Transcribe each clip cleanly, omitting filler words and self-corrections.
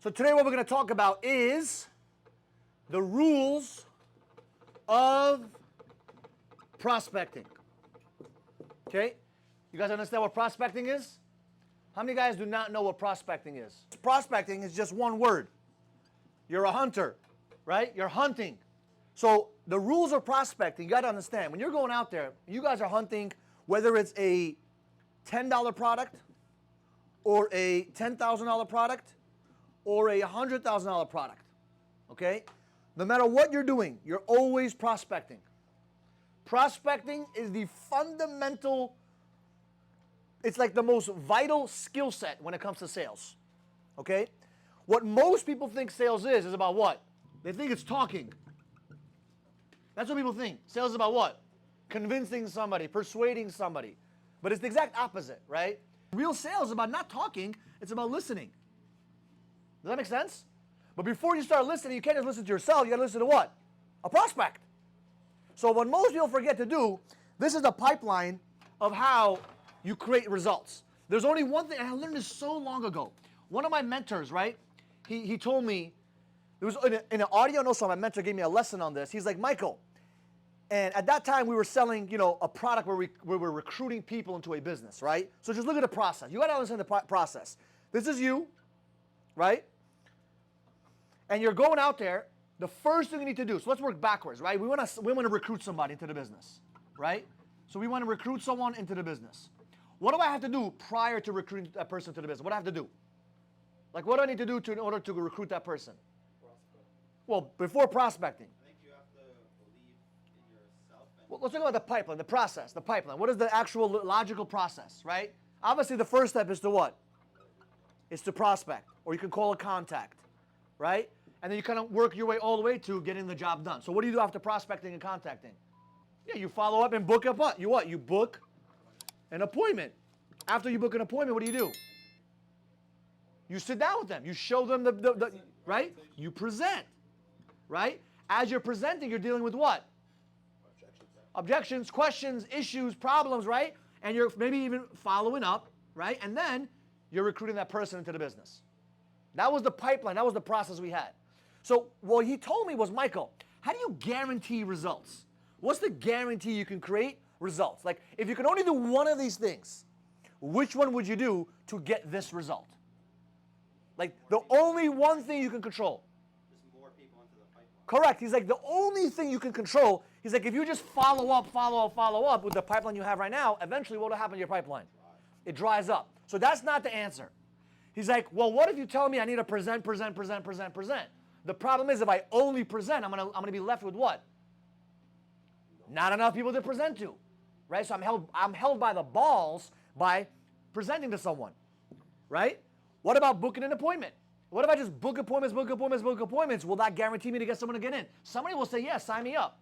So today what we're going to talk about is the rules of prospecting. Okay? You guys understand what prospecting is? How many guys do not know what prospecting is? Prospecting is just one word. You're a hunter, right? You're hunting. So the rules of prospecting, you got to understand, when you're going out there, you guys are hunting, whether it's a $10 product or a $10,000 product or a $100,000 product, okay? No matter what you're doing, you're always prospecting. Prospecting is the fundamental, it's like the most vital skill set when it comes to sales, okay? What most people think sales is about what? They think it's talking. That's what people think. Sales is about what? Convincing somebody, persuading somebody. But it's the exact opposite, right? Real sales is about not talking, it's about listening. Does that make sense? But before you start listening, you can't just listen to yourself, you gotta listen to what? A prospect. So what most people forget to do, this is the pipeline of how you create results. There's only one thing, and I learned this so long ago. One of my mentors, right? He told me, it was in an audio note, so my mentor gave me a lesson on this. He's like, Michael, and at that time we were selling, a product where we're recruiting people into a business, right? So just look at the process. You got to understand the process. This is you, right? And you're going out there. The first thing you need to do. So let's work backwards, right? We want to recruit somebody into the business, right? So we want to recruit someone into the business. What do I have to do prior to recruiting that person to the business? What do I have to do? Like, what do I need to do in order to recruit that person? Prospect. Well, before prospecting. I think you have to believe in yourself. Well, let's talk about the pipeline, the process, the pipeline. What is the actual logical process, right? Obviously, the first step is to what? It's to prospect, or you can call it contact, right? And then you kind of work your way all the way to getting the job done. So what do you do after prospecting and contacting? Yeah, you follow up and book up what? You book an appointment. After you book an appointment, what do? You sit down with them. You show them the right? You present, right? As you're presenting, you're dealing with what? Objections, questions, issues, problems, right? And you're maybe even following up, right? And then you're recruiting that person into the business. That was the pipeline. That was the process we had. So what he told me was, Michael, how do you guarantee results? What's the guarantee you can create results? Like, if you can only do one of these things, which one would you do to get this result? Like, the only one thing you can control. Just more people into the pipeline. Correct. He's like, the only thing you can control, he's like, if you just follow up with the pipeline you have right now, eventually what will happen to your pipeline? It dries up. So that's not the answer. He's like, well, what if you tell me I need to present? The problem is if I only present, I'm gonna be left with what? Not enough people to present to, right? So I'm held by the balls by presenting to someone, right? What about booking an appointment? What if I just book appointments? Will that guarantee me to get someone to get in? Somebody will say, yes, sign me up.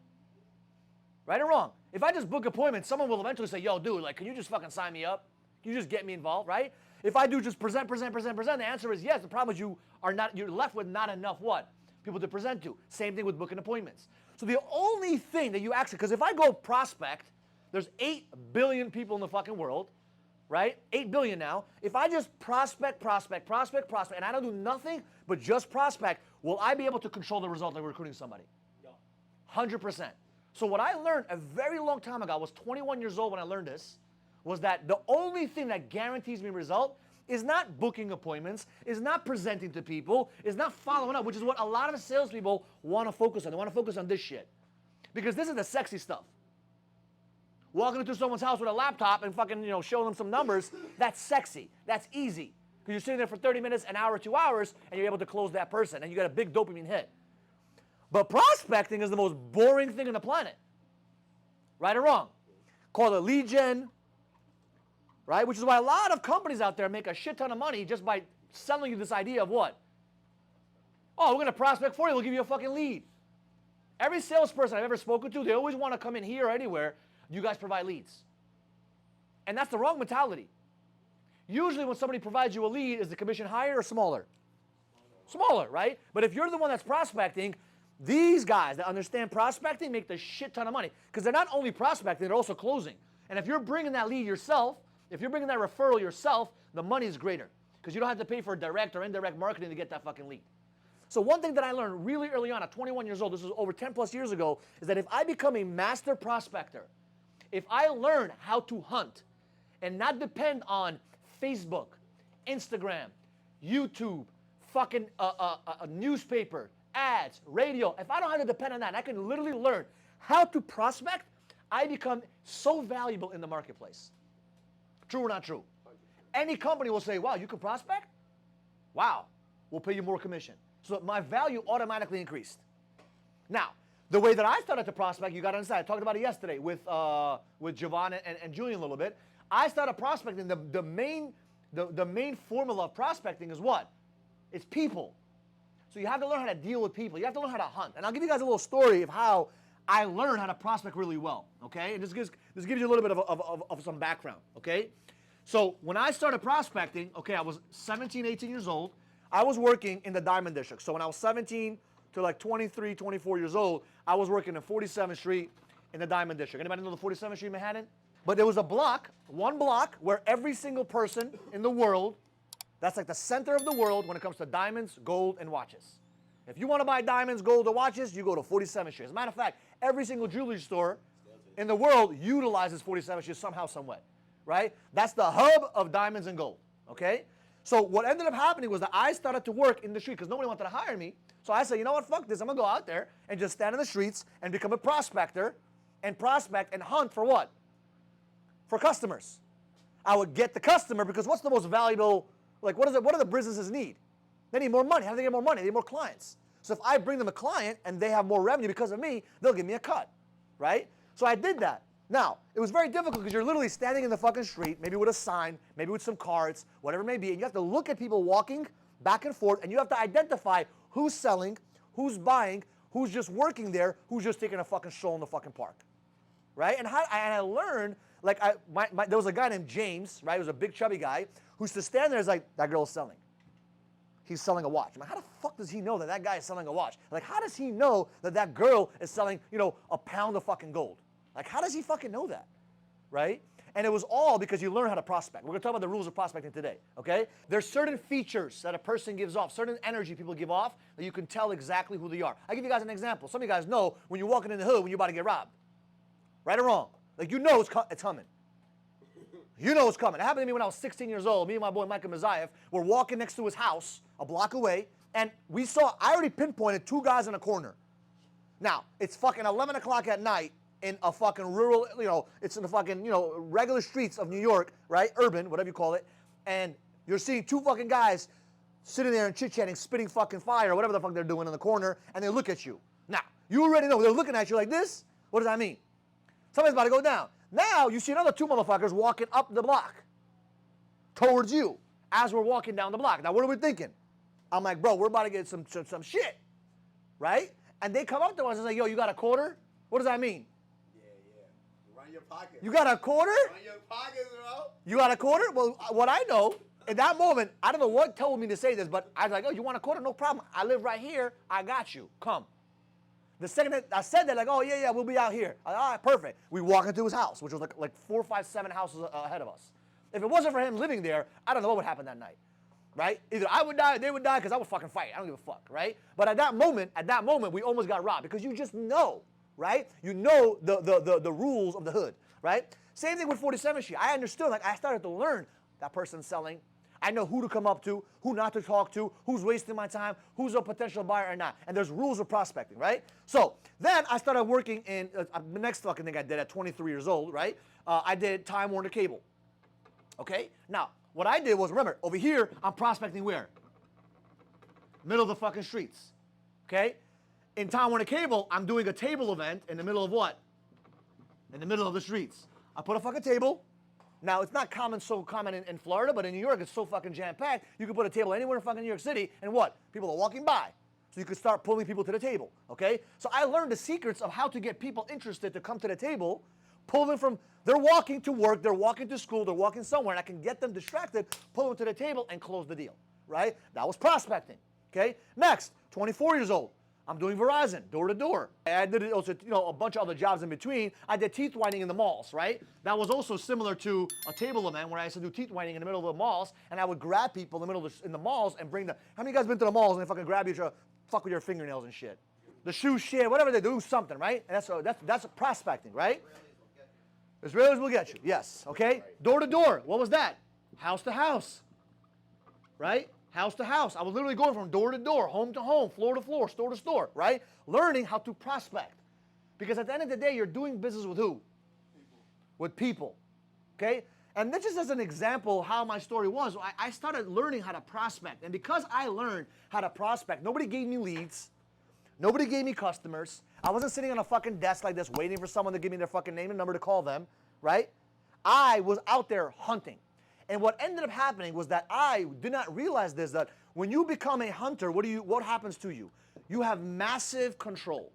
Right or wrong? If I just book appointments, someone will eventually say, yo, dude, like, can you just fucking sign me up? Can you just get me involved, right? If I do just present, the answer is yes. The problem is you're left with not enough what? People to present to. Same thing with booking appointments. So the only thing that you actually, because if I go prospect, there's 8 billion people in the fucking world, right? 8 billion now. If I just prospect, and I don't do nothing but just prospect, will I be able to control the result of recruiting somebody? Yeah. 100%. So what I learned a very long time ago, I was 21 years old when I learned this, was that the only thing that guarantees me result is not booking appointments, is not presenting to people, is not following up, which is what a lot of salespeople want to focus on. They want to focus on this shit. Because this is the sexy stuff. Walking into someone's house with a laptop and fucking, showing them some numbers, that's sexy. That's easy. Because you're sitting there for 30 minutes, an hour, 2 hours, and you're able to close that person, and you got a big dopamine hit. But prospecting is the most boring thing on the planet. Right or wrong? Call it lead gen, right? Which is why a lot of companies out there make a shit ton of money just by selling you this idea of what? Oh, we're going to prospect for you. We'll give you a fucking lead. Every salesperson I've ever spoken to, they always want to come in here or anywhere. You guys provide leads. And that's the wrong mentality. Usually when somebody provides you a lead, is the commission higher or smaller? Smaller, right? But if you're the one that's prospecting, these guys that understand prospecting make the shit ton of money. Because they're not only prospecting, they're also closing. And if you're bringing that lead yourself, if you're bringing that referral yourself, the money is greater. because you don't have to pay for direct or indirect marketing to get that fucking lead. So one thing that I learned really early on at 21 years old, this was over 10 plus years ago, is that if I become a master prospector, if I learn how to hunt and not depend on Facebook, Instagram, YouTube, fucking a newspaper, ads, radio, if I don't have to depend on that, I can literally learn how to prospect, I become so valuable in the marketplace. True or not true? Any company will say, wow, you can prospect? Wow, we'll pay you more commission. So my value automatically increased. Now, the way that I started to prospect, you got to understand, I talked about it yesterday with Javon and Julian a little bit. I started prospecting. The main formula of prospecting is what? It's people. So you have to learn how to deal with people. You have to learn how to hunt. And I'll give you guys a little story of how I learned how to prospect really well, okay? And this gives you a little bit of some background, okay? So when I started prospecting, okay, I was 17, 18 years old. I was working in the Diamond District. So when I was 17 to like 23, 24 years old, I was working in 47th Street in the Diamond District. Anybody know the 47th Street in Manhattan? But there was a block, one block, where every single person in the world, that's like the center of the world when it comes to diamonds, gold, and watches. If you want to buy diamonds, gold, or watches, you go to 47th Street. As a matter of fact, every single jewelry store in the world utilizes 47th Street somehow, some way, right? That's the hub of diamonds and gold, okay? So what ended up happening was that I started to work in the street because nobody wanted to hire me. So I said, you know what, fuck this. I'm going to go out there and just stand in the streets and become a prospector and prospect and hunt for what? For customers. I would get the customer because what's the most valuable, like what do the businesses need? They need more money. How do they get more money? They need more clients. So if I bring them a client and they have more revenue because of me, they'll give me a cut, right? So I did that. Now, it was very difficult because you're literally standing in the fucking street, maybe with a sign, maybe with some cards, whatever it may be, and you have to look at people walking back and forth, and you have to identify who's selling, who's buying, who's just working there, who's just taking a fucking stroll in the fucking park, right? And I learned, like, there was a guy named James, right? He was a big chubby guy who used to stand there and like, that girl's selling. He's selling a watch. I'm like, how the fuck does he know that that guy is selling a watch? Like, how does he know that that girl is selling, you know, a pound of fucking gold? Like, how does he fucking know that, right? And it was all because you learn how to prospect. We're going to talk about the rules of prospecting today, okay? There's certain features that a person gives off, certain energy people give off that you can tell exactly who they are. I'll give you guys an example. Some of you guys know when you're walking in the hood when you're about to get robbed, right or wrong. Like, you know it's coming. You know it's coming. It happened to me when I was 16 years old. Me and my boy Michael Mazayev were walking next to his house a block away, and I already pinpointed two guys in a corner. Now, it's fucking 11 o'clock at night in a fucking rural, you know, it's in the fucking, you know, regular streets of New York, right? Urban, whatever you call it. And you're seeing two fucking guys sitting there and chit-chatting, spitting fucking fire, or whatever the fuck they're doing in the corner, and they look at you. Now, you already know, they're looking at you like this. What does that mean? Somebody's about to go down. Now, you see another two motherfuckers walking up the block towards you as we're walking down the block. Now, what are we thinking? I'm like, bro, we're about to get some shit, right? And they come up to us and say, yo, you got a quarter? What does that mean? Run your pockets. You got a quarter? Run your pockets, bro. You got a quarter? Well, what I know, in that moment, I don't know what told me to say this, but I was like, oh, you want a quarter? No problem. I live right here. I got you. Come. The second that I said that, like, oh, yeah, we'll be out here. All right, perfect. We walk into his house, which was like 4, 5, 7 houses ahead of us. If it wasn't for him living there, I don't know what would happen that night, right? Either I would die or they would die because I would fucking fight. I don't give a fuck, right? But at that moment, we almost got robbed because you just know, right? You know the rules of the hood, right? Same thing with 47th Street. I understood, like, I started to learn that person's selling. I know who to come up to, who not to talk to, who's wasting my time, who's a potential buyer or not. And there's rules of prospecting, right? So then I started working in, the next fucking thing I did at 23 years old, right? I did Time Warner Cable, okay? Now, what I did was, remember, over here, I'm prospecting where? Middle of the fucking streets, okay? In Time Warner Cable, I'm doing a table event in the middle of what? In the middle of the streets. I put a fucking table. Now, it's not so common in Florida, but in New York, it's so fucking jam-packed. You can put a table anywhere in fucking New York City, and what? People are walking by. So you can start pulling people to the table, okay? So I learned the secrets of how to get people interested to come to the table, pull them from, they're walking to work, they're walking to school, they're walking somewhere, and I can get them distracted, pull them to the table, and close the deal, right? That was prospecting, okay? Next, 24 years old. I'm doing Verizon, door to door. I did it also, a bunch of other jobs in between. I did teeth whitening in the malls, right? That was also similar to a table event where I used to do teeth whitening in the middle of the malls, and I would grab people in the middle of in the malls and bring them. How many of you guys been to the malls and they fucking grab you to fuck with your fingernails and shit? The shoe shit, whatever they do, something, right? And that's prospecting, right? Israelis will get you, yes, okay? Door to door, what was that? House to house, right? House to house. I was literally going from door to door, home to home, floor to floor, store to store, right? Learning how to prospect. Because at the end of the day, you're doing business with who? People. With people, okay? And this just as an example how my story was, I started learning how to prospect. And because I learned how to prospect, nobody gave me leads. Nobody gave me customers. I wasn't sitting on a fucking desk like this waiting for someone to give me their fucking name and number to call them, right? I was out there hunting. And what ended up happening was that I did not realize this, that when you become a hunter, what happens to you? You have massive control.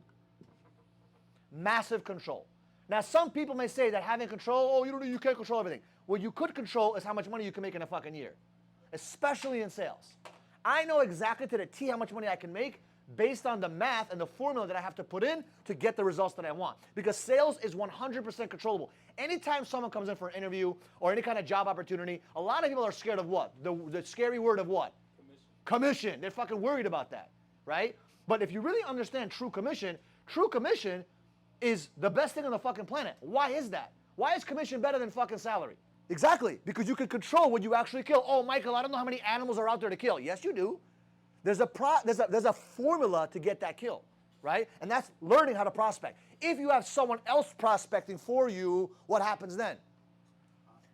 Massive control. Now, some people may say that having control, you can't control everything. What you could control is how much money you can make in a fucking year, especially in sales. I know exactly to the T how much money I can make based on the math and the formula that I have to put in to get the results that I want. Because sales is 100% controllable. Anytime someone comes in for an interview or any kind of job opportunity, a lot of people are scared of what? The scary word of what? Commission. They're fucking worried about that, right? But if you really understand true commission is the best thing on the fucking planet. Why is that? Why is commission better than fucking salary? Exactly, because you can control what you actually kill. Oh, Michael, I don't know how many animals are out there to kill. Yes, you do. There's a formula to get that kill, right? And that's learning how to prospect. If you have someone else prospecting for you, what happens then?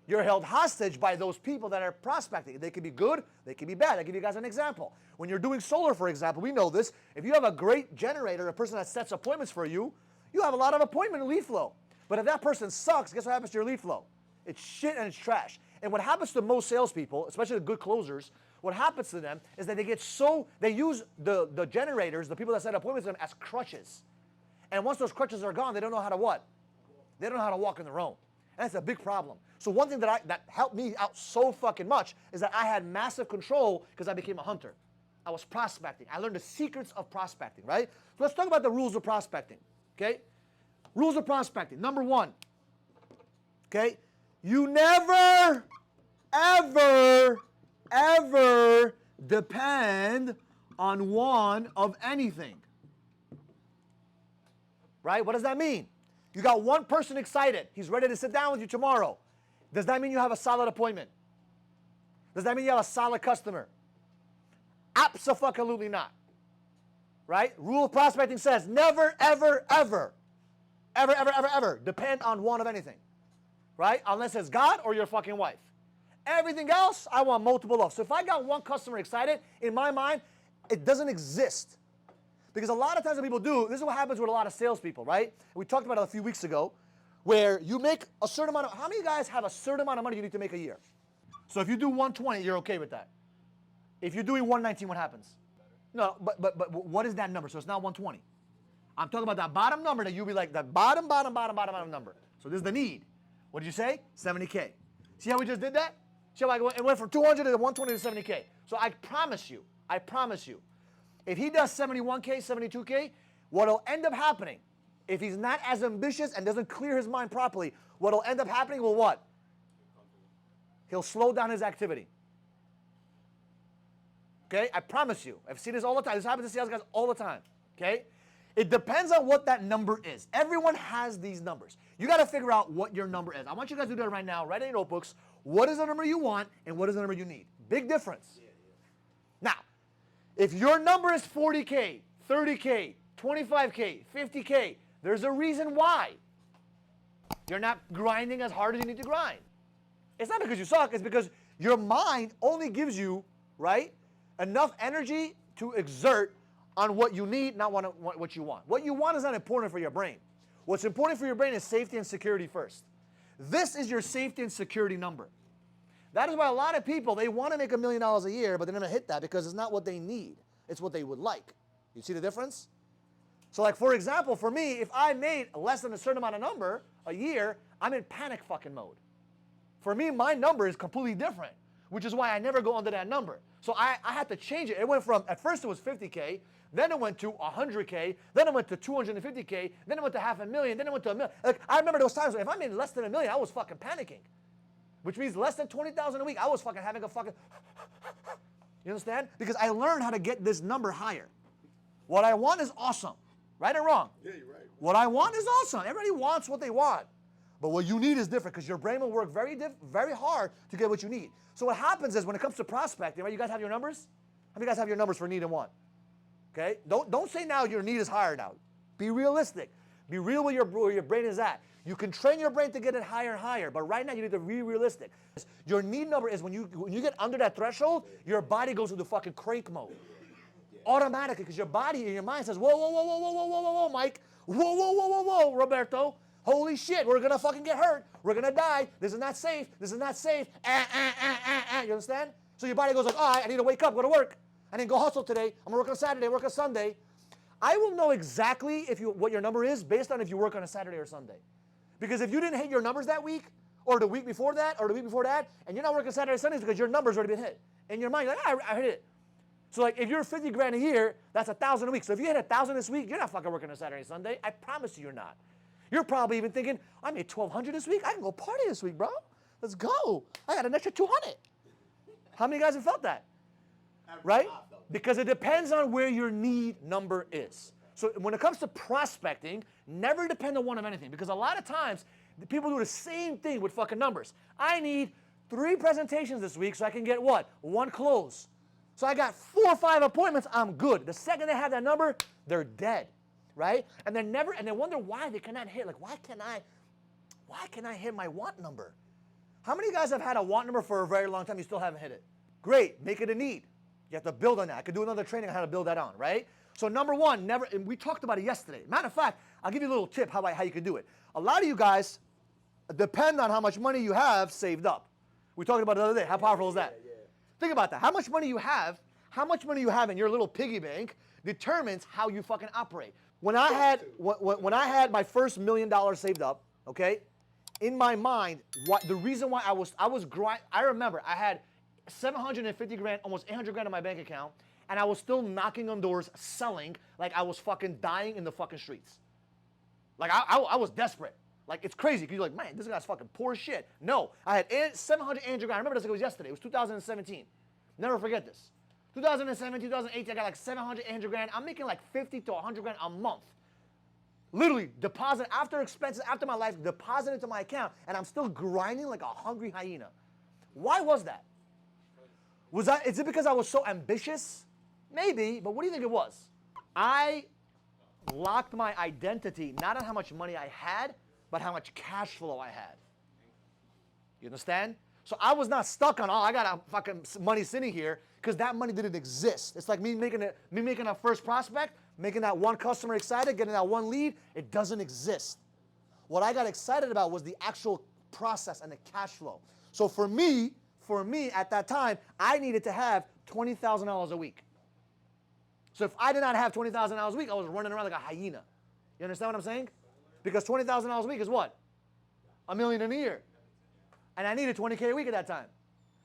You're held hostage by those people that are prospecting. They can be good, they can be bad. I'll give you guys an example. When you're doing solar, for example, we know this. If you have a great generator, a person that sets appointments for you, you have a lot of appointment and lead flow. But if that person sucks, guess what happens to your lead flow? It's shit and it's trash. And what happens to most salespeople, especially the good closers, what happens to them is that they use the generators, the people that set appointments with them, as crutches. And once those crutches are gone, they don't know how to what? They don't know how to walk on their own. And that's a big problem. So one thing that helped me out so fucking much is that I had massive control because I became a hunter. I was prospecting. I learned the secrets of prospecting, right? So let's talk about the rules of prospecting, okay? Rules of prospecting. Number one, okay? You never, ever depend on one of anything. Right? What does that mean? You got one person excited. He's ready to sit down with you tomorrow. Does that mean you have a solid appointment? Does that mean you have a solid customer? Abso-fucking-lutely not. Right? Rule of prospecting says never, ever depend on one of anything. Right? Unless it's God or your fucking wife. Everything else, I want multiple of. So if I got one customer excited, in my mind, it doesn't exist. Because a lot of times what people do, this is what happens with a lot of salespeople, right? We talked about it a few weeks ago, where you make a certain amount of, how many of you guys have a certain amount of money you need to make a year? So if you do 120, you're okay with that. If you're doing 119, what happens? No, but what is that number? So it's not 120. I'm talking about that bottom number that you'll be like, that bottom number. So this is the need. What did you say? 70K. See how we just did that? See how it went from 200 to 120 to 70K. So I promise you, if he does 71K, 72K, what'll end up happening, if he's not as ambitious and doesn't clear his mind properly, what'll end up happening will what? He'll slow down his activity. Okay? I promise you. I've seen this all the time. This happens to sales guys all the time. Okay? It depends on what that number is. Everyone has these numbers. You got to figure out what your number is. I want you guys to do that right now. Write in your notebooks. What is the number you want and what is the number you need? Big difference. Now, if your number is 40K, 30K, 25K, 50K, there's a reason why you're not grinding as hard as you need to grind. It's not because you suck. It's because your mind only gives you, right, enough energy to exert on what you need, not what you want. What you want is not important for your brain. What's important for your brain is safety and security first. This is your safety and security number. That is why a lot of people, they want to make $1 million a year, but they never hit that because it's not what they need. It's what they would like. You see the difference? So like, for example, for me, if I made less than a certain amount of number a year, I'm in panic fucking mode. For me, my number is completely different. which is why I never go under that number. So I had to change it. It went from, at first it was 50K, then it went to 100K, then it went to 250K, then it went to $500,000, then it went to $1 million. Like, I remember those times, if I made less than $1 million, I was fucking panicking. Which means less than 20,000 a week, I was fucking having a fucking, you understand? Because I learned how to get this number higher. What I want is awesome, right or wrong? Yeah, you're right. What I want is awesome. Everybody wants what they want. But what you need is different because your brain will work very hard to get what you need. So what happens is when it comes to prospecting, right? You guys have your numbers? How many of you guys have your numbers for need and want? Okay? Don't say now your need is higher now. Be realistic. Be real where your brain is at. You can train your brain to get it higher and higher, but right now you need to be realistic. Your need number is when you get under that threshold, your body goes into fucking crank mode. Automatically, because your body and your mind says, whoa, whoa, whoa, whoa, whoa, whoa, whoa, whoa, whoa, Mike. Whoa, whoa, whoa, whoa, whoa, Roberto. Holy shit, we're going to fucking get hurt. We're going to die. This is not safe. This is not safe. You understand? So your body goes like, all right, I need to wake up, go to work. I didn't go hustle today. I'm going to work on Saturday, work on Sunday. I will know exactly what your number is based on if you work on a Saturday or Sunday. Because if you didn't hit your numbers that week, or the week before that, or the week before that, and you're not working Saturday or Sundays because your number's already been hit. In your mind, you're like, I hit it. So like if you're 50 grand a year, that's 1,000 a week. So if you hit 1,000 this week, you're not fucking working on Saturday and Sunday. I promise you you're not. You're probably even thinking, I made 1,200 this week. I can go party this week, bro. Let's go. I got an extra 200. How many guys have felt that? Right? Because it depends on where your need number is. So when it comes to prospecting, never depend on one of anything. Because a lot of times, people do the same thing with fucking numbers. I need 3 presentations this week so I can get what? 1 close. So I got 4 or 5 appointments, I'm good. The second they have that number, they're dead, right? And they wonder why they cannot hit. Like, why can I hit my want number? How many guys have had a want number for a very long time, you still haven't hit it? Great, make it a need. You have to build on that. I could do another training on how to build that on, right? So number one, never, and we talked about it yesterday. Matter of fact, I'll give you a little tip how you can do it. A lot of you guys depend on how much money you have saved up. We talked about it the other day. How powerful is that? Yeah. Think about that. How much money you have in your little piggy bank determines how you fucking operate. When I had my first $1 million saved up, okay, in my mind, the reason why I remember I had 750 grand, almost 800 grand in my bank account, and I was still knocking on doors, selling like I was fucking dying in the fucking streets. Like I was desperate. Like it's crazy because you're like, man, this guy's fucking poor as shit. No, I had 700 grand. I remember this like it was yesterday. It was 2017. Never forget this. 2017, 2018, I got like 700, 800 grand. I'm making like 50 to 100 grand a month. Literally, deposit after expenses, after my life, deposit into my account, and I'm still grinding like a hungry hyena. Why was that? Is it because I was so ambitious? Maybe, but what do you think it was? I locked my identity not on how much money I had, but how much cash flow I had. You understand? So I was not stuck on, I got a fucking money sitting here, because that money didn't exist. It's like me making a first prospect, making that one customer excited, getting that one lead. It doesn't exist. What I got excited about was the actual process and the cash flow. So for me at that time, I needed to have $20,000 a week. So if I did not have $20,000 a week, I was running around like a hyena. You understand what I'm saying? Because $20,000 a week is what? $1 million in a year. And I needed 20K a week at that time.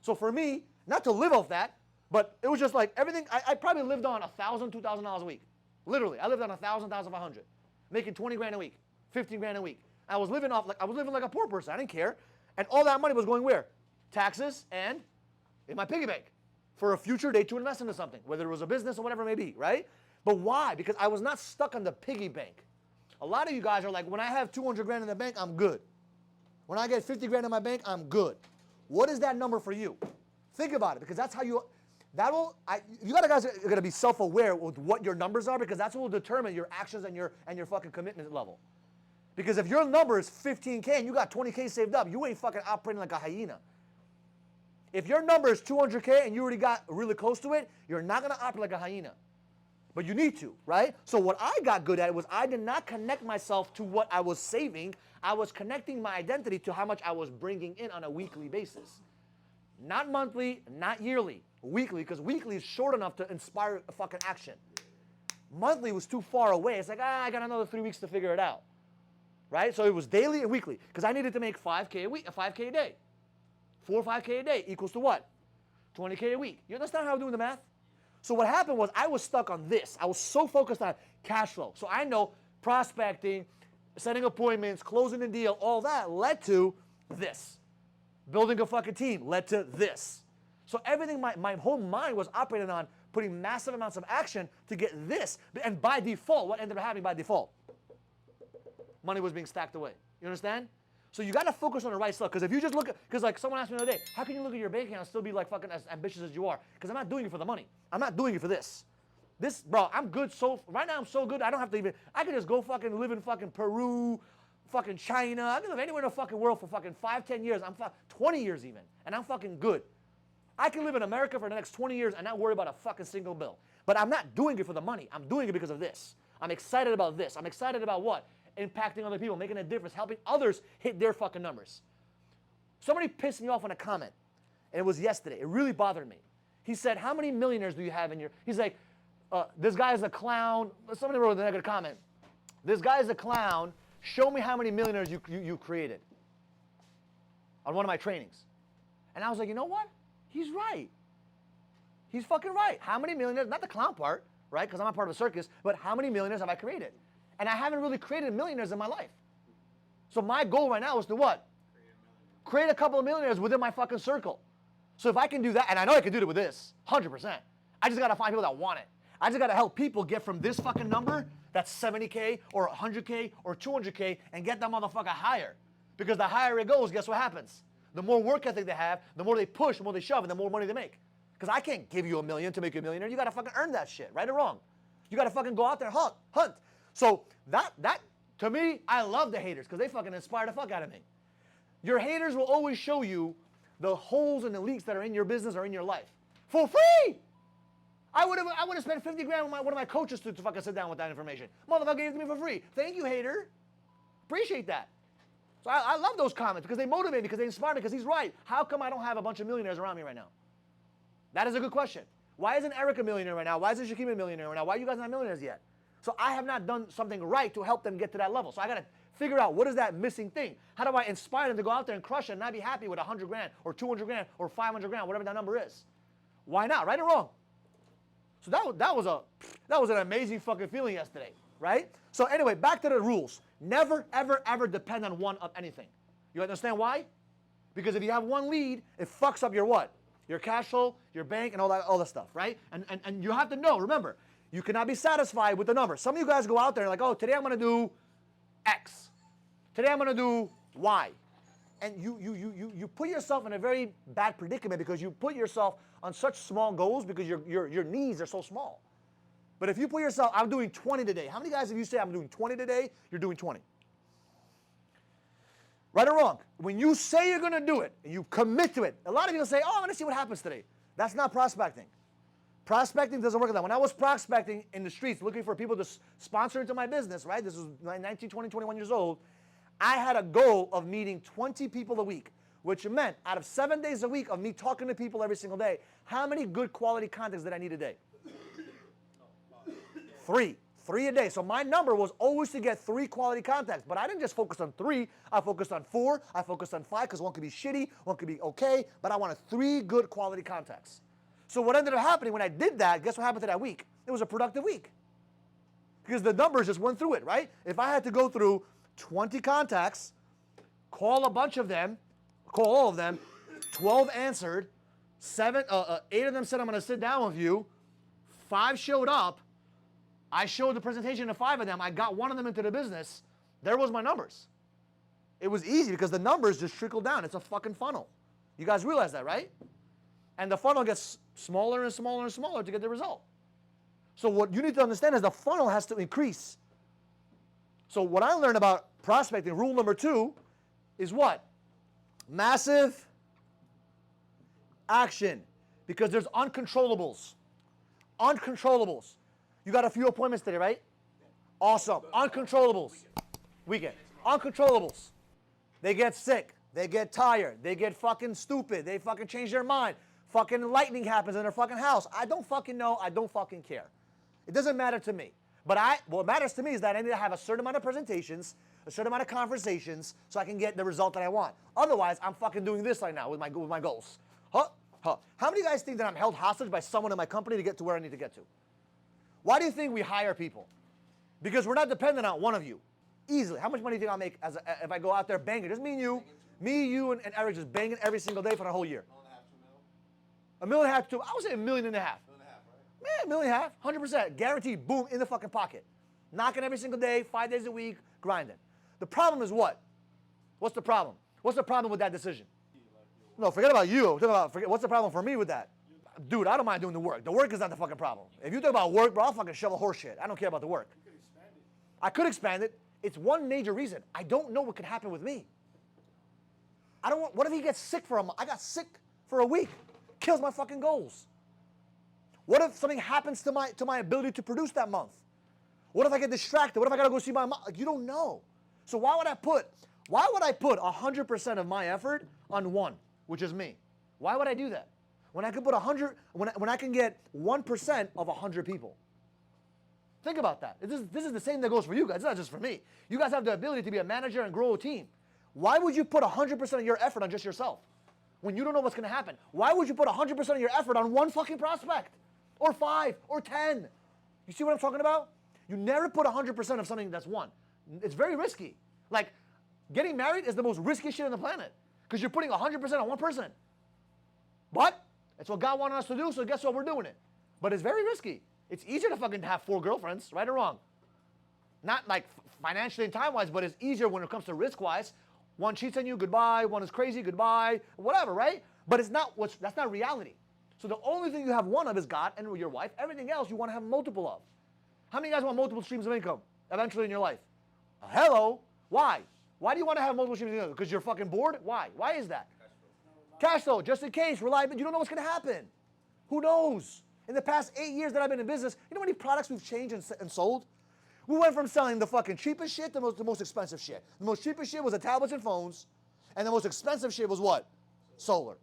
So for me, not to live off that, but it was just like everything, I probably lived on $1,000, $2,000 a week. Literally, I lived on 1,000, 1,500, making 20 grand a week, 15 grand a week. I was living like a poor person. I didn't care. And all that money was going where? Taxes and in my piggy bank for a future date to invest into something, whether it was a business or whatever it may be, right? But why? Because I was not stuck on the piggy bank. A lot of you guys are like, when I have 200 grand in the bank, I'm good. When I get 50 grand in my bank, I'm good. What is that number for you? Think about it, because that's how you guys are going to be self-aware with what your numbers are, because that's what will determine your actions and your fucking commitment level. Because if your number is 15K and you got 20K saved up, you ain't fucking operating like a hyena. If your number is 200K and you already got really close to it, you're not going to operate like a hyena. But you need to, right? So what I got good at was I did not connect myself to what I was saving. I was connecting my identity to how much I was bringing in on a weekly basis. Not monthly, not yearly. Weekly, because weekly is short enough to inspire a fucking action. Monthly was too far away. It's like, I got another 3 weeks to figure it out. Right? So it was daily and weekly, because I needed to make 5K a week, 5K a day. 4 or 5K a day equals to what? 20K a week. You understand how I'm doing the math? So what happened was I was stuck on this. I was so focused on cash flow. So I know prospecting, setting appointments, closing the deal, all that led to this. Building a fucking team led to this. So everything, my whole mind was operating on putting massive amounts of action to get this. And by default, what ended up happening by default? Money was being stacked away. You understand? So you got to focus on the right stuff. Because if you just look at, because like someone asked me the other day, how can you look at your bank account and still be like fucking as ambitious as you are? Because I'm not doing it for the money. I'm not doing it for this. This, bro, I'm good right now I'm so good, I don't have to even, I can just go fucking live in fucking Peru, fucking China. I can live anywhere in the fucking world for fucking 5, 10 years. 20 years even. And I'm fucking good. I can live in America for the next 20 years and not worry about a fucking single bill. But I'm not doing it for the money. I'm doing it because of this. I'm excited about this. I'm excited about what? Impacting other people, making a difference, helping others hit their fucking numbers. Somebody pissed me off on a comment, and it was yesterday. It really bothered me. He said, how many millionaires do you have in your... He's like, this guy is a clown. Somebody wrote a negative comment. This guy is a clown. Show me how many millionaires you created on one of my trainings. And I was like, you know what? He's right. He's fucking right. How many millionaires, not the clown part, right? Because I'm not part of a circus, but how many millionaires have I created? And I haven't really created millionaires in my life. So my goal right now is to what? Create a couple of millionaires within my fucking circle. So if I can do that, and I know I can do it with this, 100%. I just got to find people that want it. I just got to help people get from this fucking number, that's 70K or 100K or 200K, and get that motherfucker higher. Because the higher it goes, guess what happens? The more work ethic they have, the more they push, the more they shove, and the more money they make. Because I can't give you $1 million to make you $1 millionaire. You got to fucking earn that shit, right or wrong. You got to fucking go out there and hunt. So that to me, I love the haters because they fucking inspire the fuck out of me. Your haters will always show you the holes and the leaks that are in your business or in your life for free. I would have spent 50 grand with one of my coaches to fucking sit down with that information. Motherfucker gave it to me for free. Thank you, hater. Appreciate that. So I love those comments because they motivate me, because they inspire me, because he's right. How come I don't have a bunch of millionaires around me right now? That is a good question. Why isn't Eric a millionaire right now? Why isn't Shaquem a millionaire right now? Why are you guys not millionaires yet? So I have not done something right to help them get to that level. So I got to figure out, what is that missing thing? How do I inspire them to go out there and crush it and not be happy with 100 grand or 200 grand or 500 grand, whatever that number is? Why not? Right or wrong? So that was an amazing fucking feeling yesterday, right? So anyway, back to the rules. Never, ever, ever depend on one of anything. You understand why? Because if you have one lead, it fucks up your what? Your cash flow, your bank, and all that stuff, right? And you have to know, remember, you cannot be satisfied with the number. Some of you guys go out there and like, oh, today I'm going to do X. Today I'm going to do Y. And you put yourself in a very bad predicament because you put yourself on such small goals because your needs are so small. But if you put yourself, I'm doing 20 today. How many guys, if you say I'm doing 20 today, you're doing 20? Right or wrong? When you say you're going to do it and you commit to it, a lot of people say, oh, I'm going to see what happens today. That's not prospecting. Prospecting doesn't work like that. When I was prospecting in the streets looking for people to sponsor into my business, right? This was 19, 20, 21 years old. I had a goal of meeting 20 people a week, which meant out of 7 days a week of me talking to people every single day, how many good quality contacts did I need a day? 3. 3 a day. So my number was always to get 3 quality contacts. But I didn't just focus on 3. I focused on 4. I focused on 5 because one could be shitty, one could be okay. But I wanted 3 good quality contacts. So what ended up happening when I did that, guess what happened to that week? It was a productive week. Because the numbers just went through it, right? If I had to go through 20 contacts, call a bunch of them, call all of them, 12 answered, 8 of them said I'm going to sit down with you, 5 showed up, I showed the presentation to 5 of them, I got 1 of them into the business, there was my numbers. It was easy because the numbers just trickled down. It's a fucking funnel. You guys realize that, right? And the funnel gets smaller and smaller and smaller to get the result. So what you need to understand is the funnel has to increase. So what I learned about prospecting, rule number 2, is what? Massive action. Because there's uncontrollables. Uncontrollables. You got a few appointments today, right? Awesome. Uncontrollables. Weekend. Uncontrollables. They get sick. They get tired. They get fucking stupid. They fucking change their mind. Fucking lightning happens in their fucking house. I don't fucking know. I don't fucking care. It doesn't matter to me. But what matters to me is that I need to have a certain amount of presentations, a certain amount of conversations, so I can get the result that I want. Otherwise, I'm fucking doing this right now with my goals. Huh? How many of you guys think that I'm held hostage by someone in my company to get to where I need to get to? Why do you think we hire people? Because we're not dependent on one of you. Easily. How much money do you think I'll make if I go out there banging? Just me and you. Me, you, and Eric just banging every single day for the whole year. $1.5 to $2 million? $1.5 million to, I would say $1.5 million. $1.5 million, right? Man, $1.5 million, 100%. Guaranteed, boom, in the fucking pocket. Knocking every single day, 5 days a week, grinding. The problem is what? What's the problem? What's the problem with that decision? No, forget about you. What's the problem for me with that? Dude, I don't mind doing the work. The work is not the fucking problem. If you talk about work, bro, I'll fucking shovel horse shit. I don't care about the work. You could expand it. I could expand it. It's one major reason. I don't know what could happen with me. I don't want, what if he gets sick for a month? I got sick for a week. Kills my fucking goals. What if something happens to my ability to produce that month? What if I get distracted? What if I gotta go see my mom? Like, you don't know. So why would I put 100% of my effort on one, which is me? Why would I do that? When I could put 100, when I can get 1% of 100 people. Think about that. This is the same that goes for you guys. It's not just for me. You guys have the ability to be a manager and grow a team. Why would you put 100% of your effort on just yourself when you don't know what's going to happen? Why would you put 100% of your effort on one fucking prospect or 5 or 10? You see what I'm talking about? You never put 100% of something that's one. It's very risky. Like, getting married is the most risky shit on the planet because you're putting 100% on one person. But it's what God wanted us to do, so guess what? We're doing it. But it's very risky. It's easier to fucking have 4 girlfriends, right or wrong. Not like financially and time-wise, but it's easier when it comes to risk-wise. One cheats on you, goodbye. One is crazy, goodbye. Whatever, right? But that's not reality. So the only thing you have one of is God and your wife. Everything else you want to have multiple of. How many of you guys want multiple streams of income eventually in your life? Hello? Why? Why do you want to have multiple streams of income? Because you're fucking bored? Why? Why is that? Cash flow, just in case, reliability. You don't know what's going to happen. Who knows? In the past 8 years that I've been in business, you know how many products we've changed and sold? We went from selling the fucking cheapest shit to the most expensive shit. The most cheapest shit was the tablets and phones, and the most expensive shit was what? Solar.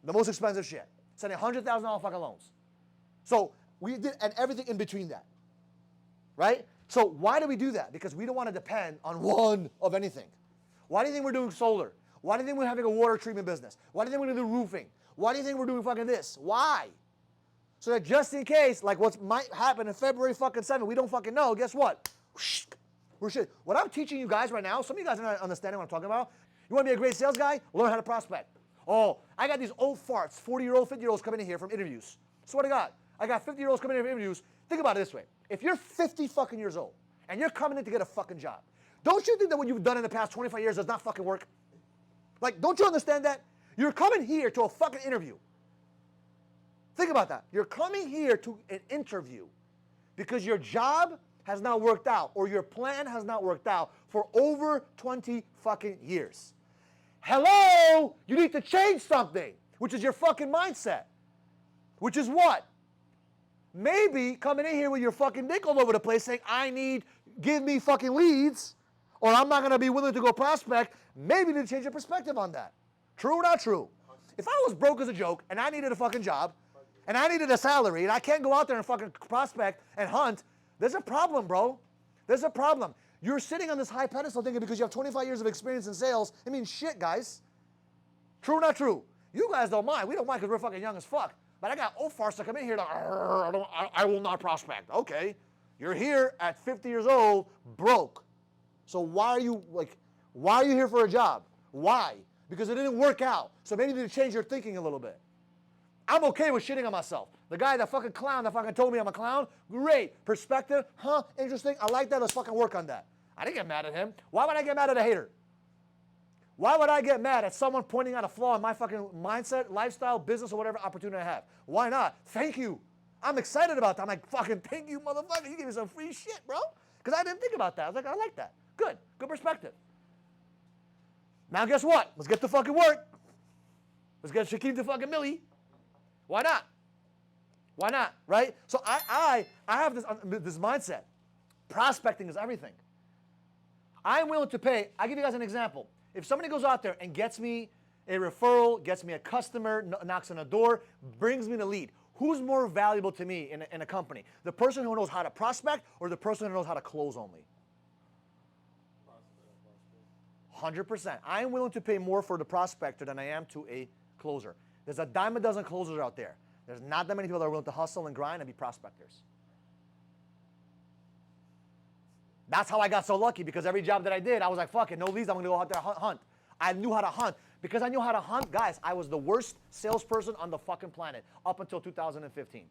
The most expensive shit. Sending $100,000 fucking loans. So we did, and everything in between that. Right? So why do we do that? Because we don't want to depend on one of anything. Why do you think we're doing solar? Why do you think we're having a water treatment business? Why do you think we're going to do roofing? Why do you think we're doing fucking this? Why? So that just in case, like what might happen in February fucking 7th, we don't fucking know, guess what? We're shit. What I'm teaching you guys right now, some of you guys are not understanding what I'm talking about. You want to be a great sales guy? Learn how to prospect. Oh, I got these old farts, 40-year-old, 50-year-olds coming in here from interviews. Swear to God. I got 50-year-olds coming in here from interviews. Think about it this way. If you're 50 fucking years old and you're coming in to get a fucking job, don't you think that what you've done in the past 25 years does not fucking work? Like, don't you understand that? You're coming here to a fucking interview. Think about that. You're coming here to an interview because your job has not worked out or your plan has not worked out for over 20 fucking years. Hello? You need to change something, which is your fucking mindset. Which is what? Maybe coming in here with your fucking dick all over the place saying, give me fucking leads, or I'm not going to be willing to go prospect. Maybe you need to change your perspective on that. True or not true? If I was broke as a joke and I needed a fucking job, and I needed a salary, and I can't go out there and fucking prospect and hunt, there's a problem, bro. There's a problem. You're sitting on this high pedestal thinking because you have 25 years of experience in sales. I mean, shit, guys. True or not true? You guys don't mind. We don't mind because we're fucking young as fuck. But I got old farts that come in here like, I will not prospect. Okay. You're here at 50 years old, broke. So why are you here for a job? Why? Because it didn't work out. So maybe you need to change your thinking a little bit. I'm okay with shitting on myself. The guy, that fucking clown that fucking told me I'm a clown, great. Perspective, interesting. I like that. Let's fucking work on that. I didn't get mad at him. Why would I get mad at a hater? Why would I get mad at someone pointing out a flaw in my fucking mindset, lifestyle, business, or whatever opportunity I have? Why not? Thank you. I'm excited about that. I'm like, fucking thank you, motherfucker. You gave me some free shit, bro. Because I didn't think about that. I was like, I like that. Good. Good perspective. Now guess what? Let's get to fucking work. Let's get Shaquem to fucking Millie. Why not? Why not, right? So I have this mindset. Prospecting is everything. I'm willing to pay. I'll give you guys an example. If somebody goes out there and gets me a referral, gets me a customer, knocks on a door, brings me the lead, who's more valuable to me in a company? The person who knows how to prospect or the person who knows how to close only? 100%. I am willing to pay more for the prospector than I am to a closer. There's a dime a dozen closers out there. There's not that many people that are willing to hustle and grind and be prospectors. That's how I got so lucky, because every job that I did, I was like, fuck it, no leads, I'm going to go out there and hunt. I knew how to hunt. Because I knew how to hunt, guys, I was the worst salesperson on the fucking planet up until 2015,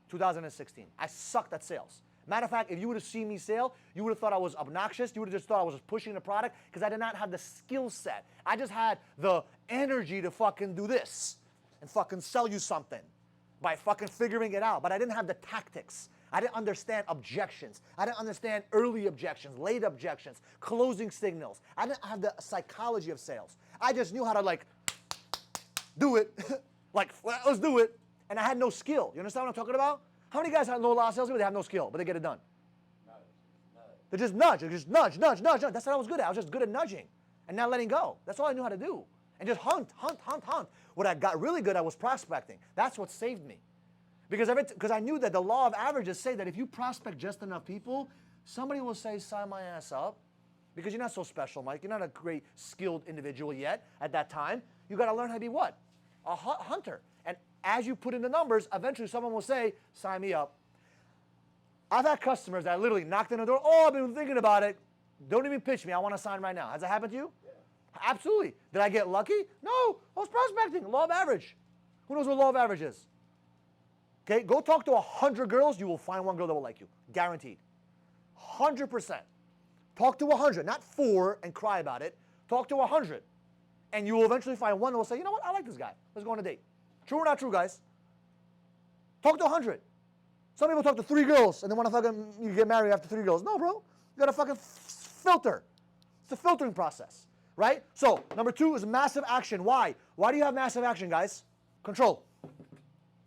2016. I sucked at sales. Matter of fact, if you would have seen me sell, you would have thought I was obnoxious. You would have just thought I was just pushing the product, because I did not have the skill set. I just had the energy to fucking do this and fucking sell you something by fucking figuring it out. But I didn't have the tactics. I didn't understand objections. I didn't understand early objections, late objections, closing signals. I didn't have the psychology of sales. I just knew how to like do it, like let's do it, and I had no skill. You understand what I'm talking about? How many guys know a lot of salespeople? They have no skill, but they get it done. They just nudge. They just nudge. That's what I was good at. I was just good at nudging and not letting go. That's all I knew how to do. And just hunt. What I got really good at was prospecting. That's what saved me. Because I knew that the law of averages say that if you prospect just enough people, somebody will say, sign my ass up. Because you're not so special, Mike. You're not a great skilled individual yet at that time. You got to learn how to be what? A hunter. And as you put in the numbers, eventually someone will say, sign me up. I've had customers that literally knocked on the door. Oh, I've been thinking about it. Don't even pitch me. I want to sign right now. Has that happened to you? Yeah. Absolutely. Did I get lucky? No. I was prospecting. Law of average. Who knows what law of average is? Okay, go talk to 100 girls. You will find one girl that will like you. Guaranteed. 100%. Talk to 100, not 4 and cry about it. Talk to 100. And you will eventually find one that will say, you know what, I like this guy. Let's go on a date. True or not true, guys? Talk to 100. Some people talk to 3 girls and they want to fucking you get married after 3 girls. No, bro. You got to fucking filter. It's a filtering process, right? So, number 2 is massive action. Why? Why do you have massive action, guys? Control.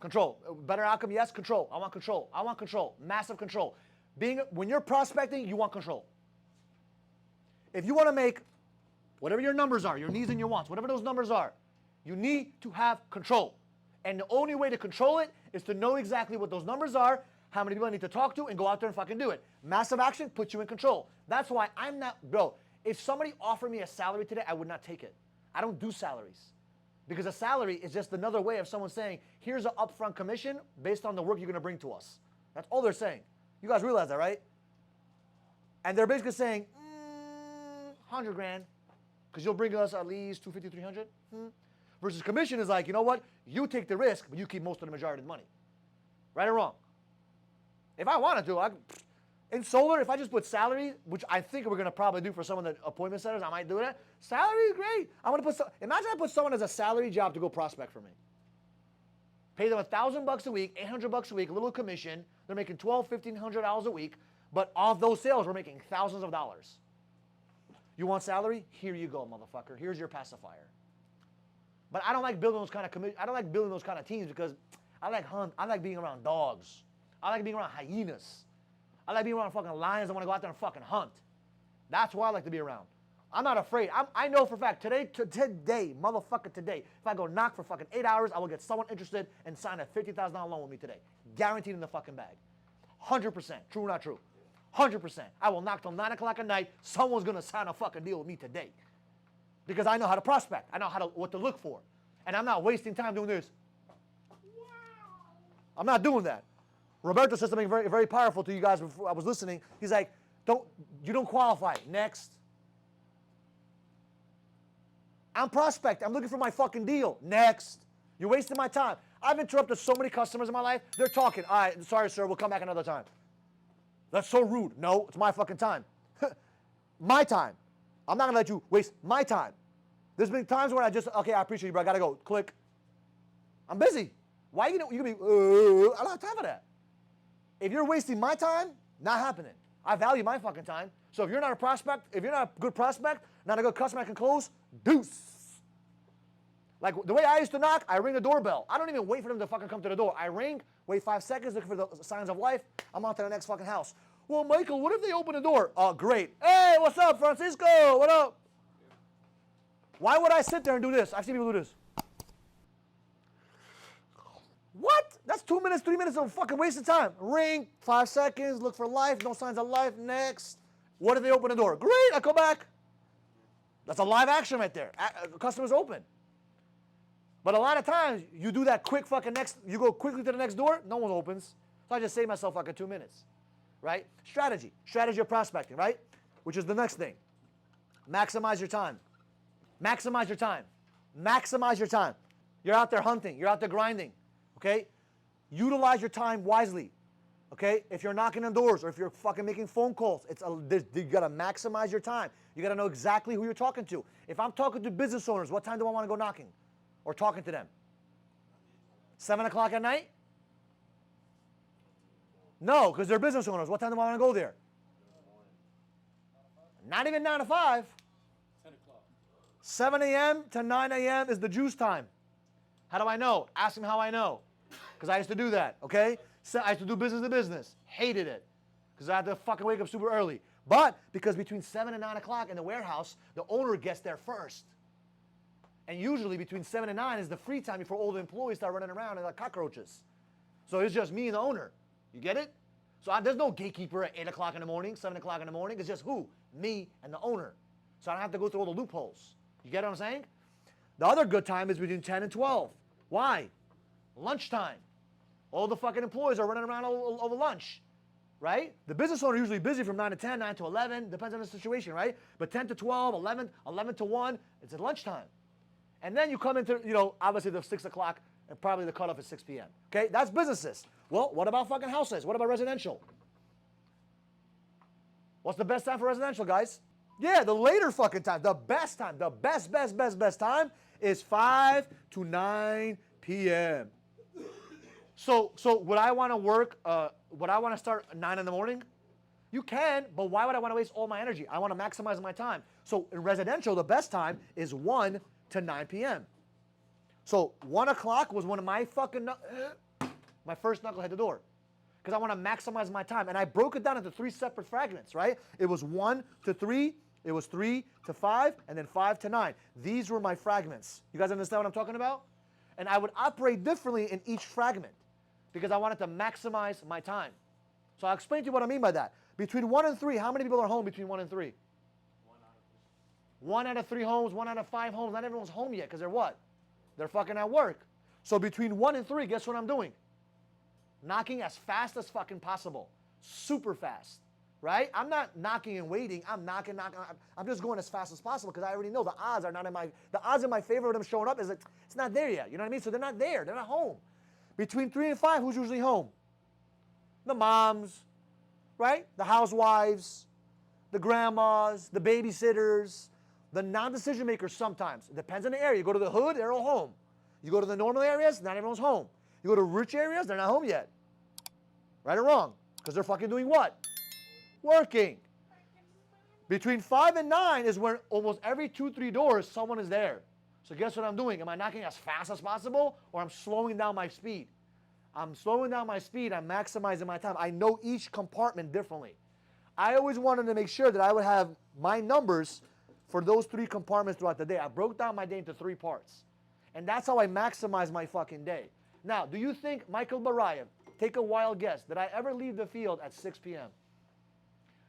Control. Better outcome, yes. Control. I want control. I want control. Massive control. When you're prospecting, you want control. If you want to make whatever your numbers are, your needs and your wants, whatever those numbers are, you need to have control. And the only way to control it is to know exactly what those numbers are, how many people I need to talk to, and go out there and fucking do it. Massive action puts you in control. That's why I'm not, bro, if somebody offered me a salary today, I would not take it. I don't do salaries. Because a salary is just another way of someone saying, here's an upfront commission based on the work you're going to bring to us. That's all they're saying. You guys realize that, right? And they're basically saying, 100 grand, because you'll bring us at least 250, 300. Versus commission is like, you know what? You take the risk, but you keep most of the majority of the money. Right or wrong? If I wanted to, in solar, if I just put salary, which I think we're going to probably do for some of the appointment centers, I might do that. Salary is great. I'm going to put imagine I put someone as a salary job to go prospect for me. Pay them $1,000 a week, $800 a week, a little commission. They're making $1,200, $1,500 a week, but off those sales, we're making thousands of dollars. You want salary? Here you go, motherfucker. Here's your pacifier. But I don't like building those kind of I don't like building those kind of teams because I like being around dogs. I like being around hyenas. I like being around fucking lions that want to go out there and fucking hunt. That's why I like to be around. I'm not afraid. I know for a fact, today, motherfucker, today, if I go knock for fucking 8 hours, I will get someone interested and sign a $50,000 loan with me today. Guaranteed in the fucking bag. 100%. True or not true? 100%. I will knock till 9 o'clock at night. Someone's going to sign a fucking deal with me today. Because I know how to prospect. I know what to look for. And I'm not wasting time doing this. I'm not doing that. Roberto said something very, very powerful to you guys before I was listening. He's like, you don't qualify. Next. I'm prospecting. I'm looking for my fucking deal. Next. You're wasting my time. I've interrupted so many customers in my life. They're talking. All right, sorry, sir. We'll come back another time. That's so rude. No, it's my fucking time. My time. I'm not going to let you waste my time. There's been times where I appreciate you, bro. I got to go. Click. I'm busy. Why you going to be, I don't have time for that. If you're wasting my time, not happening. I value my fucking time. So if you're not a prospect, if you're not a good prospect, not a good customer I can close, deuce. Like the way I used to knock, I ring the doorbell. I don't even wait for them to fucking come to the door. I ring, wait 5 seconds, look for the signs of life. I'm on to the next fucking house. Well, Michael, what if they open the door? Oh, great. Hey, what's up, Francisco? What up? Why would I sit there and do this? I've seen people do this. What? That's 2 minutes, 3 minutes of fucking wasted time. Ring, 5 seconds, look for life, no signs of life, next. What if they open the door? Great, I go back. That's a live action right there. Customers open. But a lot of times, you do that quick fucking you go quickly to the next door, no one opens. So I just save myself fucking 2 minutes, right? Strategy of prospecting, right? Which is the next thing. Maximize your time. Maximize your time. Maximize your time. You're out there hunting. You're out there grinding, okay? Utilize your time wisely, okay? If you're knocking on doors or if you're fucking making phone calls, you gotta maximize your time. You gotta know exactly who you're talking to. If I'm talking to business owners, what time do I want to go knocking or talking to them? 7 o'clock at night? No, because they're business owners. What time do I want to go there? Not even 9 to 5. 10 o'clock. 7 a.m. to 9 a.m. is the juice time. How do I know? Ask me how I know. Because I used to do that, okay? So I used to do business to business. Hated it. Because I had to fucking wake up super early. But because between 7 and 9 o'clock in the warehouse, the owner gets there first. And usually between 7 and 9 is the free time before all the employees start running around like cockroaches. So it's just me and the owner. You get it? So there's no gatekeeper at 8 o'clock in the morning, 7 o'clock in the morning. It's just who? Me and the owner. So I don't have to go through all the loopholes. You get what I'm saying? The other good time is between 10 and 12. Why? Lunchtime. All the fucking employees are running around over lunch, right? The business owner usually busy from 9 to 10, 9 to 11, depends on the situation, right? But 10 to 12, 11 to 1, it's at lunchtime. And then you come into, obviously the 6 o'clock, and probably the cutoff is 6 p.m. Okay, that's businesses. Well, what about fucking houses? What about residential? What's the best time for residential, guys? Yeah, the later fucking time. The best time. The best time is 5 to 9 p.m. So would I want to work, would I want to start at 9 in the morning? You can, but why would I want to waste all my energy? I want to maximize my time. So in residential, the best time is 1 to 9 p.m. So 1 o'clock was one of my fucking, my first knuckle hit the door. Because I want to maximize my time. And I broke it down into 3 separate fragments, right? It was 1 to 3, it was 3 to 5, and then 5 to 9. These were my fragments. You guys understand what I'm talking about? And I would operate differently in each fragment because I wanted to maximize my time. So I'll explain to you what I mean by that. Between 1 and 3, how many people are home between 1 and 3? 1 out of 3 homes, 1 out of 5 homes. Not everyone's home yet because they're what? They're fucking at work. So between 1 and 3, guess what I'm doing? Knocking as fast as fucking possible. Super fast. Right? I'm not knocking and waiting. I'm knocking. I'm just going as fast as possible because I already know the odds are not in my favor of them showing up is that it's not there yet. You know what I mean? So they're not there. They're not home. Between 3 and 5, who's usually home? The moms, right? The housewives, the grandmas, the babysitters, the non-decision makers sometimes. It depends on the area. You go to the hood, they're all home. You go to the normal areas, not everyone's home. You go to rich areas, they're not home yet. Right or wrong? Because they're fucking doing what? Working. Between 5 and 9 is when almost every 2-3 doors someone is there. So guess what I'm doing? Am I knocking as fast as possible or I'm slowing down my speed? I'm slowing down my speed. I'm maximizing my time. I know each compartment differently. I always wanted to make sure that I would have my numbers for those 3 compartments throughout the day. I broke down my day into 3 parts. And that's how I maximize my fucking day. Now, do you think Michael Barayev, take a wild guess, did I ever leave the field at 6 p.m.?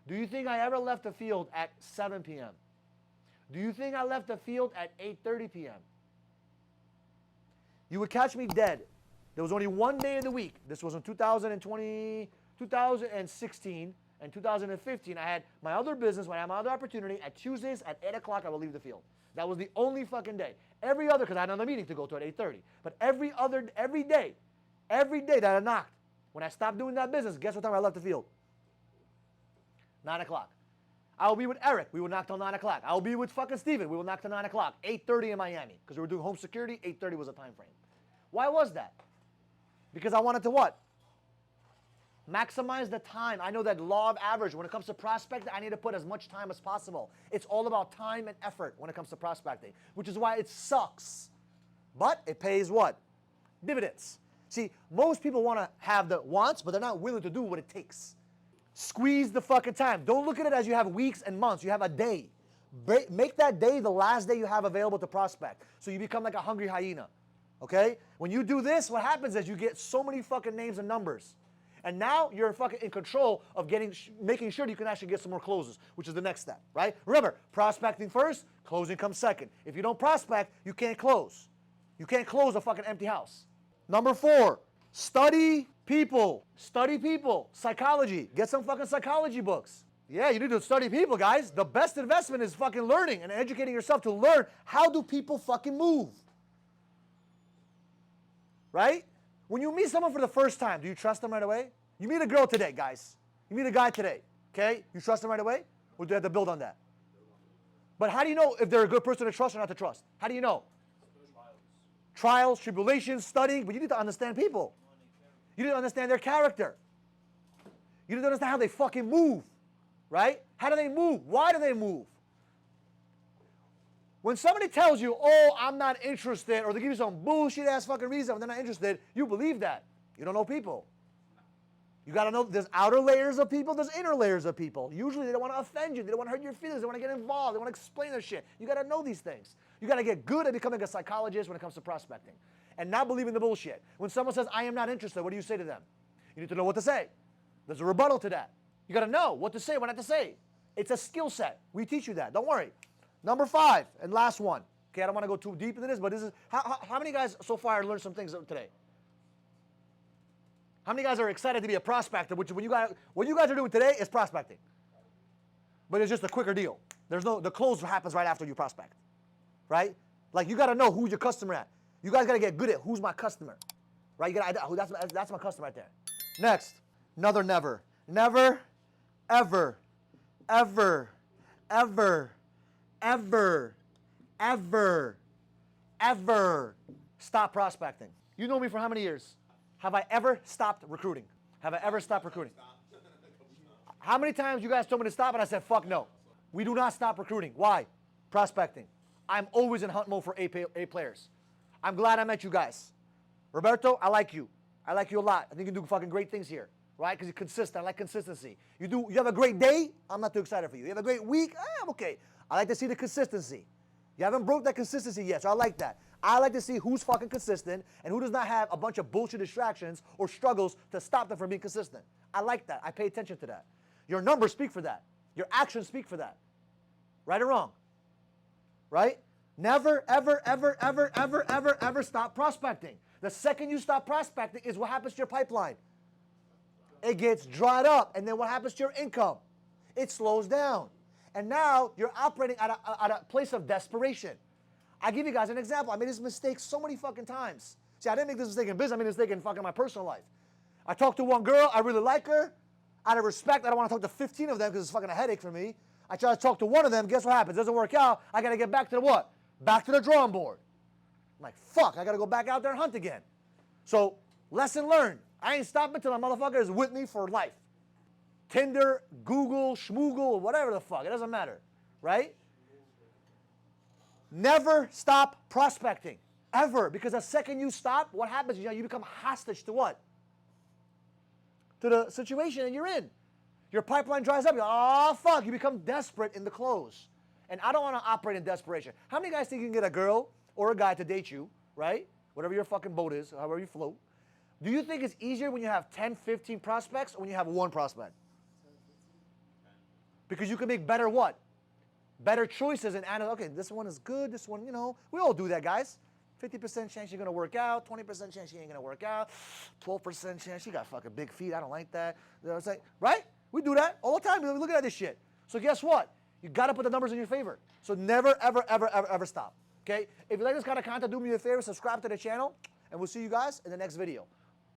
Do you think I ever left the field at 7 p.m.? Do you think I left the field at 8:30 p.m.? You would catch me dead. There was only one day of the week. This was in 2016 and 2015. I had my other business, when I had my other opportunity, at Tuesdays at 8 o'clock I would leave the field. That was the only fucking day. Every other, because I had another meeting to go to at 8:30. But every day that I knocked, when I stopped doing that business, guess what time I left the field? 9 o'clock. I will be with Eric. We will knock till 9 o'clock. I will be with fucking Steven. We will knock till 9 o'clock. 8:30 in Miami. Because we were doing home security. 8:30 was the time frame. Why was that? Because I wanted to what? Maximize the time. I know that law of average. When it comes to prospecting, I need to put as much time as possible. It's all about time and effort when it comes to prospecting. Which is why it sucks. But it pays what? Dividends. See, most people want to have the wants, but they're not willing to do what it takes. Squeeze the fucking time. Don't look at it as you have weeks and months. You have a day. Make that day the last day you have available to prospect. So you become like a hungry hyena. Okay? When you do this, what happens is you get so many fucking names and numbers. And now you're fucking in control of making sure you can actually get some more closes, which is the next step, right? Remember, prospecting first, closing comes second. If you don't prospect, you can't close. You can't close a fucking empty house. Number 4, study people. Study people. Psychology. Get some fucking psychology books. Yeah, you need to study people, guys. The best investment is fucking learning and educating yourself to learn how do people fucking move. Right? When you meet someone for the first time, do you trust them right away? You meet a girl today, guys. You meet a guy today, okay? You trust them right away? Or do you have to build on that? But how do you know if they're a good person to trust or not to trust? How do you know? Trials, tribulations, studying, but you need to understand people. You need to understand their character. You need to understand how they fucking move, right? How do they move? Why do they move? When somebody tells you, oh, I'm not interested, or they give you some bullshit ass fucking reason when they're not interested, you believe that. You don't know people. You got to know there's outer layers of people, there's inner layers of people. Usually they don't want to offend you, they don't want to hurt your feelings, they want to get involved, they want to explain their shit. You got to know these things. You got to get good at becoming a psychologist when it comes to prospecting and not believing the bullshit. When someone says, I am not interested, what do you say to them? You need to know what to say. There's a rebuttal to that. You got to know what to say, what not to say. It's a skill set. We teach you that. Don't worry. Number 5 and last one. Okay, I don't want to go too deep into this, but this is how many guys so far learned some things today? How many guys are excited to be a prospector? Which what you guys are doing today is prospecting, but it's just a quicker deal. The close happens right after you prospect, right? Like you got to know who's your customer at. You guys got to get good at who's my customer, right? You got to that's my customer right there. Next, another never, never, ever, ever, ever, ever, ever, ever stop prospecting. You know me for how many years? Have I ever stopped recruiting? Have I ever stopped recruiting? How many times you guys told me to stop and I said, fuck no. We do not stop recruiting. Why? Prospecting. I'm always in hunt mode for A players. I'm glad I met you guys. Roberto, I like you. I like you a lot. I think you can do fucking great things here, right? Because you're consistent. I like consistency. You have a great day? I'm not too excited for you. You have a great week? I'm okay. I like to see the consistency. You haven't broke that consistency yet, so I like that. I like to see who's fucking consistent and who does not have a bunch of bullshit distractions or struggles to stop them from being consistent. I like that. I pay attention to that. Your numbers speak for that. Your actions speak for that. Right or wrong? Right? Never, ever, ever, ever, ever, ever, ever stop prospecting. The second you stop prospecting is what happens to your pipeline. It gets dried up, and then what happens to your income? It slows down. And now you're operating at a place of desperation. I give you guys an example. I made this mistake so many fucking times. See, I didn't make this mistake in business. I made this mistake in fucking my personal life. I talked to one girl. I really like her. Out of respect, I don't want to talk to 15 of them because it's fucking a headache for me. I try to talk to one of them. Guess what happens? It doesn't work out. I got to get back to the what? Back to the drawing board. I'm like, fuck, I got to go back out there and hunt again. So, lesson learned. I ain't stopping until my motherfucker is with me for life. Tinder, Google, Schmoogle, whatever the fuck. It doesn't matter. Right? Never stop prospecting. Ever. Because the second you stop, what happens is you become hostage to what? To the situation that you're in. Your pipeline dries up. You're like, oh, fuck. You become desperate in the close. And I don't want to operate in desperation. How many guys think you can get a girl or a guy to date you, right? Whatever your fucking boat is, however you float. Do you think it's easier when you have 10, 15 prospects or when you have one prospect? Because you can make better what? Better choices and analyze, okay, this one is good, this one, we all do that, guys. 50% chance you're going to work out, 20% chance you ain't going to work out, 12% chance you got fucking big feet, I don't like that. It's like, right? We do that all the time. We look at this shit. So guess what? You got to put the numbers in your favor. So never, ever, ever, ever, ever stop, okay? If you like this kind of content, do me a favor, subscribe to the channel, and we'll see you guys in the next video.